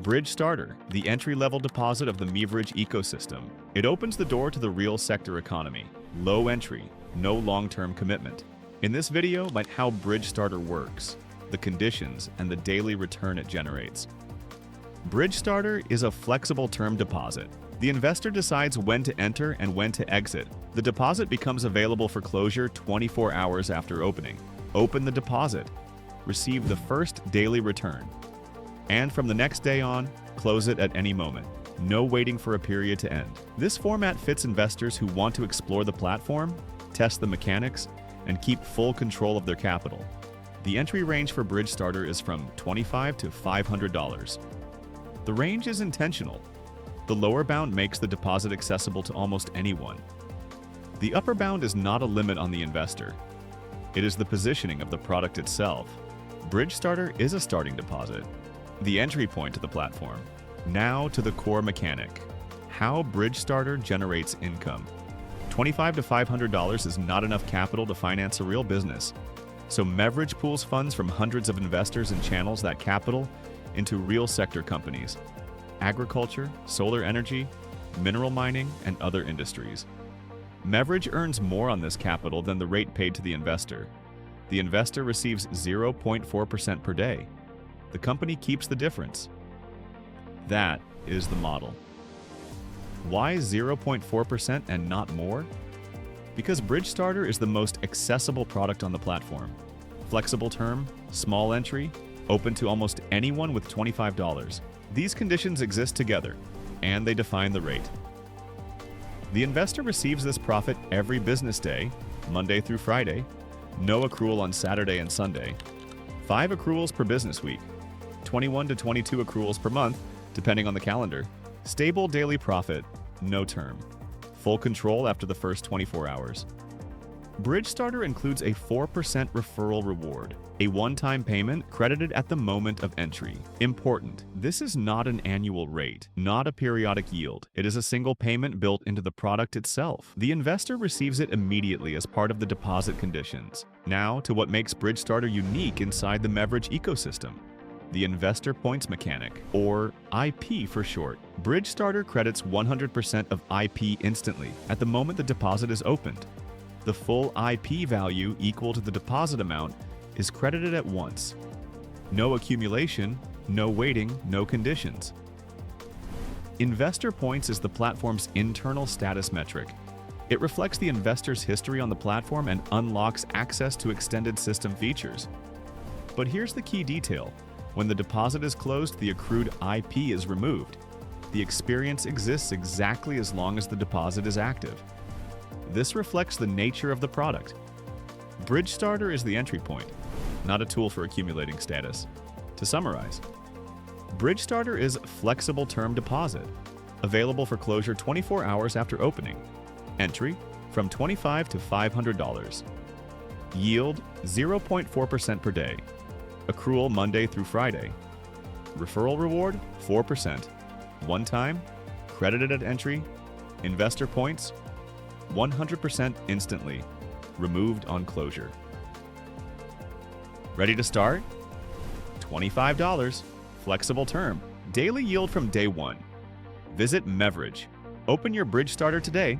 Bridge Starter, the entry-level deposit of the MEVERIDGE ecosystem. It opens the door to the real sector economy. Low entry, no long-term commitment. In this video, learn how Bridge Starter works, the conditions, and the daily return it generates. Bridge Starter is a flexible term deposit. The investor decides when to enter and when to exit. The deposit becomes available for closure 24 hours after opening. Open the deposit. Receive the first daily return. And from the next day on, close it at any moment. No waiting for a period to end. This format fits investors who want to explore the platform, test the mechanics, and keep full control of their capital. The entry range for Bridge Starter is from $25 to $500. The range is intentional. The lower bound makes the deposit accessible to almost anyone. The upper bound is not a limit on the investor. It is the positioning of the product itself. Bridge Starter is a starting deposit, the entry point to the platform. Now to the core mechanic, how Bridge Starter generates income. $25 to $500 is not enough capital to finance a real business. So MEVERIDGE pools funds from hundreds of investors and channels that capital into real sector companies. Agriculture, solar energy, mineral mining, and other industries. MEVERIDGE earns more on this capital than the rate paid to the investor. The investor receives 0.4% per day. The company keeps the difference. That is the model. Why 0.4% and not more? Because Bridge Starter is the most accessible product on the platform. Flexible term, small entry, open to almost anyone with $25. These conditions exist together, and they define the rate. The investor receives this profit every business day, Monday through Friday, no accrual on Saturday and Sunday, 5 accruals per business week, 21 to 22 accruals per month, depending on the calendar, stable daily profit, no term, full control after the first 24 hours. Bridge Starter includes a 4% referral reward, a one-time payment credited at the moment of entry. Important, this is not an annual rate, not a periodic yield. It is a single payment built into the product itself. The investor receives it immediately as part of the deposit conditions. Now to what makes Bridge Starter unique inside the MEVERIDGE ecosystem. The Investor Points Mechanic, or IP for short. Bridge Starter credits 100% of IP instantly at the moment the deposit is opened. The full IP value equal to the deposit amount is credited at once. No accumulation, no waiting, no conditions. Investor Points is the platform's internal status metric. It reflects the investor's history on the platform and unlocks access to extended system features. But here's the key detail. When the deposit is closed, the accrued IP is removed. The experience exists exactly as long as the deposit is active. This reflects the nature of the product. Bridge Starter is the entry point, not a tool for accumulating status. To summarize, Bridge Starter is flexible term deposit, available for closure 24 hours after opening. Entry from $25 to $500. Yield 0.4% per day. Accrual Monday through Friday. Referral reward 4%. One time, credited at entry. Investor points 100% instantly, removed on closure. Ready to start? $25, flexible term, daily yield from day one. Visit MEVERIDGE. Open your Bridge Starter today